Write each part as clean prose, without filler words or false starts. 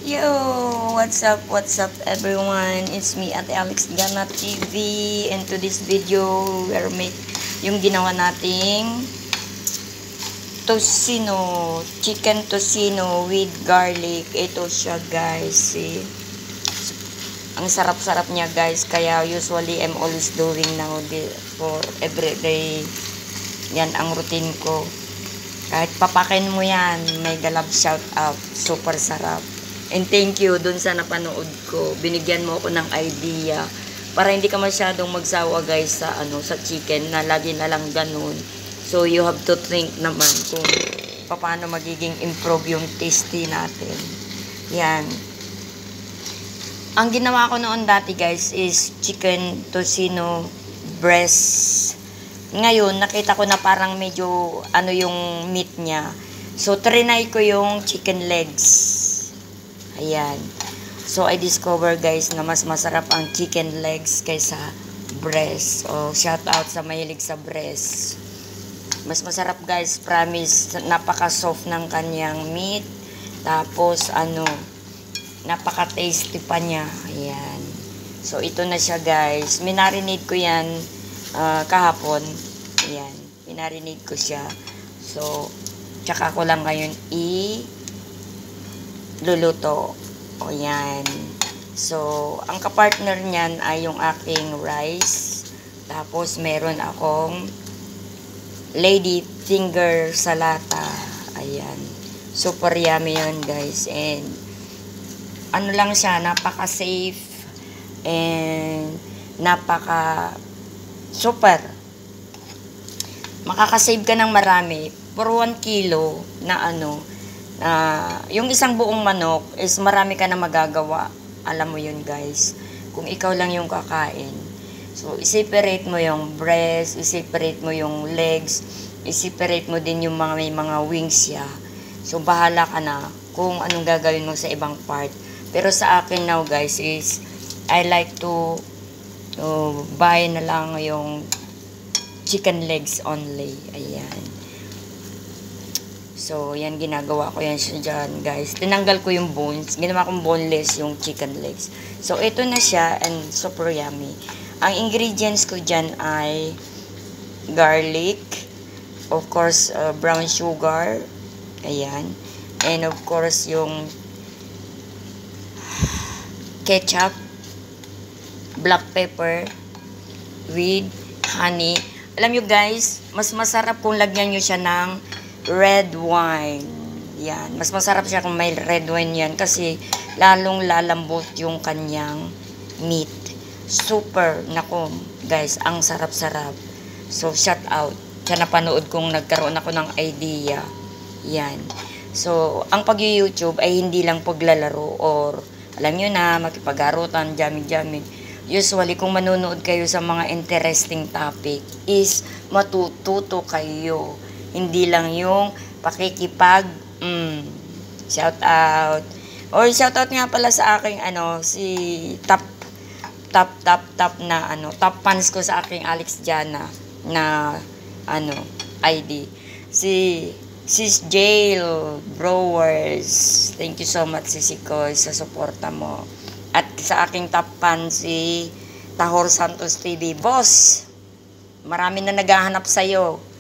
Yo, what's up everyone? It's me, Ate Alex Gana TV, and to this video, we are make yung ginawa nating tocino, chicken tocino with garlic. Ito siya guys, see? Ang sarap-sarap niya guys, kaya usually I'm always doing now for everyday. Yan ang routine ko. Kahit papakin mo yan, may galab shout out. Super sarap. And thank you dun sa napanood ko. Binigyan mo ako ng idea para hindi ka masyadong magsawa guys sa chicken na lagi na lang ganun. So you have to think naman kung paano magiging improve yung tasty natin. Yan. Ang ginawa ko noon dati guys is chicken tocino breast. Ngayon, nakita ko na parang medyo yung meat niya. So, trinay ko yung chicken legs. Ayan. So, I discover guys na mas masarap ang chicken legs kaysa breast. O, shout out sa mahilig sa breast. Mas masarap guys, promise. Napaka-soft ng kanyang meat. Tapos, napaka-tasty pa niya. Ayan. So, ito na siya guys. Minarinate ko yan kahapon. Ayan, minarinate ko siya. So, tsaka ko lang ngayon luluto. O yan. So, ang kapartner niyan ay yung aking rice. Tapos, meron akong lady finger salata. Ayan. Super yummy yun guys. And, lang siya, napaka-safe. And, super. Makakasave ka ng marami. For 1 kilo na yung isang buong manok is marami ka na magagawa. Alam mo yun guys. Kung ikaw lang yung kakain. So, i-separate mo yung breast, i-separate mo yung legs, i-separate mo din yung may mga wings siya. So, bahala ka na kung anong gagawin mo sa ibang part. Pero sa akin now guys is, I like to buy na lang yung chicken legs only. Ayan. So, yan ginagawa ko yan siya dyan, guys. Tinanggal ko yung bones. Ginawa kong boneless yung chicken legs. So, ito na siya and super yummy. Ang ingredients ko dyan ay garlic, of course, brown sugar. Ayan. And of course, yung ketchup, black pepper, with honey. Alam nyo guys, mas masarap kung lagyan nyo siya ng red wine. Yan. Mas masarap siya kung may red wine yan kasi lalong lalambot yung kanyang meat. Super. Nako guys, ang sarap-sarap. So, shout out. Siya napanood kong nagkaroon ako ng idea. Yan. So, ang pag-YouTube ay hindi lang paglalaro or alam nyo na, makipag-arutan, jamming. Usually, kung manonood kayo sa mga interesting topic, is matututo kayo. Hindi lang yung pakikipag, shout out. Or shout out nga pala sa aking, si top fans ko sa aking Alex Jana na, ID. Si Sis Jail Brewers. Thank you so much, Sisi Koy, sa suporta mo. At sa aking top fan, si Tahor Santos TV. Boss, marami na naghahanap sa'yo.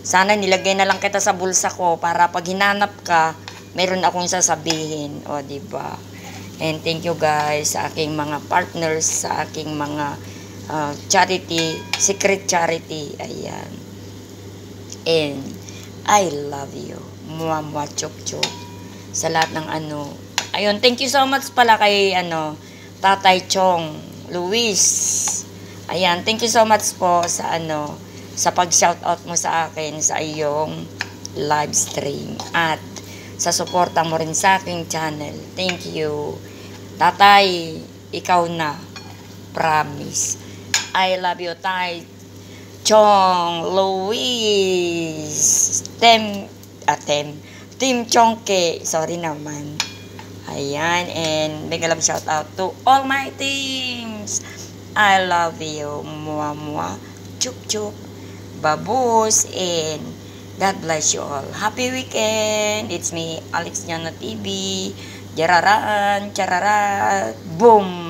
Sana nilagay na lang kita sa bulsa ko para pag hinanap ka, meron akong sasabihin. O, diba? And thank you guys sa aking mga partners, sa aking mga charity, secret charity. Ayan. And I love you. Muamwa chok chok. Sa lahat ng Ayun, thank you so much pala kay Tatay Chong Luis. Ayan, thank you so much po sa sa pag-shoutout mo sa akin sa iyong live stream at sa suporta mo rin sa aking channel. Thank you. Tatay, ikaw na. Promise. I love you, Tay Chong Luis. Team Chongke. Sorry naman. Ayan, and big love shout out to all my teams. I love you. Mua mua. Chup chup. Babus. And God bless you all. Happy weekend. It's me, Alex Jana TV. Jararaan, charara, boom!